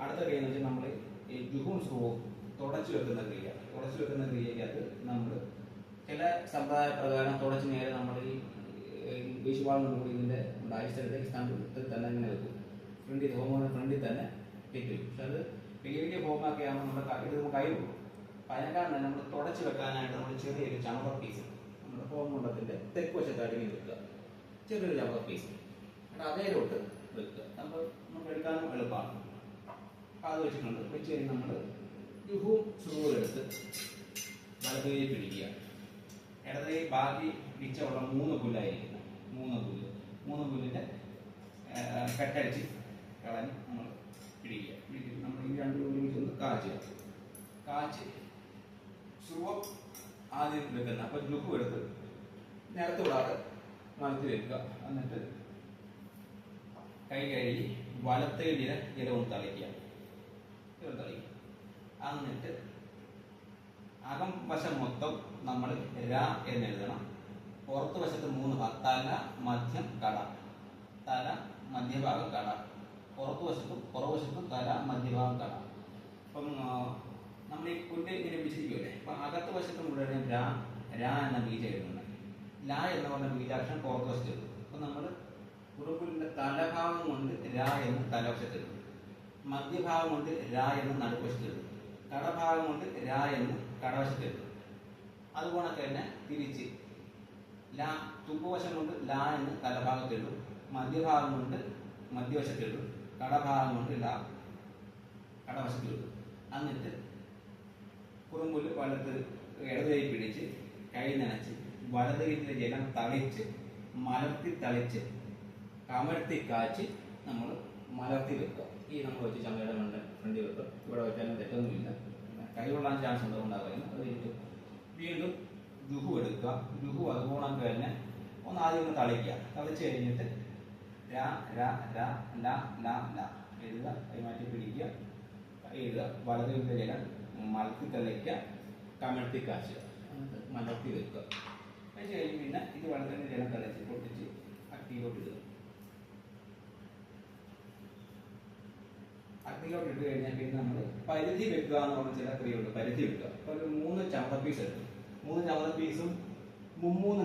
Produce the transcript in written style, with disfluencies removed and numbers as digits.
അടുത്ത ക്രിയ എന്ന് വെച്ചാൽ നമ്മൾ ഈ ജുഹും സ്രൂവും തുടച്ചു വെക്കുന്ന ക്രിയക്കകത്ത് നമ്മൾ ചില സമ്പ്രദായ പ്രകാരം തുടച്ച് നേരെ നമ്മൾ ഈ വീശുവാളിനോടുകൂടി ഇതിന്റെ അരിസ്ഥലത്തേക്ക് സ്ഥാനത്തിൽ തന്നെ ഇങ്ങനെ വെക്കും. ഫ്രണ്ടിൽ തന്നെ വെക്കും. പക്ഷെ അത് വലിയ ഫോമൊക്കെ ആകുമ്പോൾ നമ്മുടെ കൈ പോകും. അപ്പം അതിനേക്കാളും തന്നെ നമ്മൾ തുടച്ച് വെക്കാനായിട്ട് നമ്മൾ ചെറിയൊരു ചമത പീസ് നമ്മുടെ ഹോമകുണ്ടത്തിന്റെ തെക്ക് വശത്തായിട്ട് ഇങ്ങനെ വെക്കുക. ചെറിയൊരു ചമത പീസ് അതേലോട്ട് വെക്കുക. നമുക്ക് എടുക്കാനും എളുപ്പമാണ്. അത് വെച്ചിട്ടുണ്ട്. വെച്ച് കഴിഞ്ഞ് നമ്മൾ ജുഹും സ്രൂവും എടുത്ത് വലത് കൈ പിടിക്കുക. ഇടത് കൈ ബാക്കി മിച്ചമുള്ള 3 പുല്ലായിരിക്കുന്നത്. 3 പുല്ലിന്റെ കെട്ടടിച്ച് കളഞ്ഞ് നമ്മൾ പിടിക്കുക. നമ്മൾ ഈ 2 പുല്ല് ഒന്ന് കാച്ച് സ്രൂവം ആദ്യം വെക്കുന്ന. അപ്പൊ ജുഹു എടുത്ത് നിലത്ത് വിടാതെ മലത്തി വെക്കുക. എന്നിട്ട് കൈ കഴുകി വലത്തെ ഇല ഒന്ന് തളിക്കുക. എന്നിട്ട് അകം വശം മൊത്തം നമ്മൾ ര എന്ന് എഴുതണം. പുറത്ത് വശത്ത് 3 തല, മധ്യം, കട. തല, മധ്യഭാഗം, കട. പുറവശത്തും തല, മധ്യഭാഗം, കട. അപ്പം നമ്മൾ ഈ പുല്ല് ഇങ്ങനെ പിടിച്ചിരിക്കുമല്ലേ. അപ്പൊ അകത്ത് വശത്ത് മുഴുവൻ ര എന്ന ബീജം എഴുതുന്നത്. ല എന്ന് പറഞ്ഞ ബീജാക്ഷരം പുറത്ത് വശത്ത് എഴുതും. അപ്പൊ നമ്മൾ കുറുപ്പുല്ലിന്റെ തലഭാഗം കൊണ്ട് ര എന്ന് തലവശത്ത് എഴുതും. മധ്യഭാഗം കൊണ്ട് ര എന്ന് നടുവശത്ത് എഴുതും. കടഭാഗം കൊണ്ട് ര എന്ന് കടവശത്ത് എഴുതും. അതുപോലെ തന്നെ തിരിച്ച് തുമ്പവശം കൊണ്ട് ല എന്ന് തലഭാഗത്ത് എഴുതും. മധ്യഭാഗം കൊണ്ട് മധ്യവശത്ത് എഴുതും. കടഭാഗം കൊണ്ട് ല കടവശത്ത് എഴുതും. എന്നിട്ട് കുറുമ്പുല്ല് ഇടത് കൈ പിടിച്ച് കൈ നനച്ച് വലത് കൈയിലെ ജലം തളിച്ച് തളിച്ച് കമഴ്ത്തി കാച്ചി നമ്മൾ മലർത്തി വെക്കുക. ഈ നമ്മൾ വെച്ച് ചമയുടെ ഫ്രണ്ടിൽ വെക്കുക. ഇവിടെ വെച്ചാലും തെറ്റൊന്നുമില്ല. കൈ കൊള്ളാൻ ചാൻസ് ഉണ്ടാകുന്നത്. അത് കഴിഞ്ഞിട്ട് വീണ്ടും ജുഹു എടുക്കുക. ജുഹു അതുപോലെ തന്നെ ആദ്യം ഒന്ന് തളിച്ച് കഴിഞ്ഞിട്ട് എഴുതുക. കൈമാറ്റി പിടിക്കുക. എഴുതുക. വലത് കൈയിലെ ജലം മലർത്തി തളിക്കുക, കമഴ്ത്തി കാച്ചുക, മലർത്തി വെക്കുക. അത് കഴിഞ്ഞ് പിന്നെ ഇത് വലത് കൈയിലെ ജലം തളിച്ച് പൊട്ടിച്ച് അഗ്നിയിലോട്ട് ഇടുക. അഗ്നിയിലോട്ട് ഇട്ട് കഴിഞ്ഞാൽ പിന്നെ നമ്മൾ പരിധി വെക്കുക എന്ന് പറഞ്ഞ ചില ക്രിയയുണ്ട്. പരിധി വെക്കുക. അപ്പൊ ഒരു 3 ചമത പീസ് എടുക്കും. 3 ചമത പീസും 3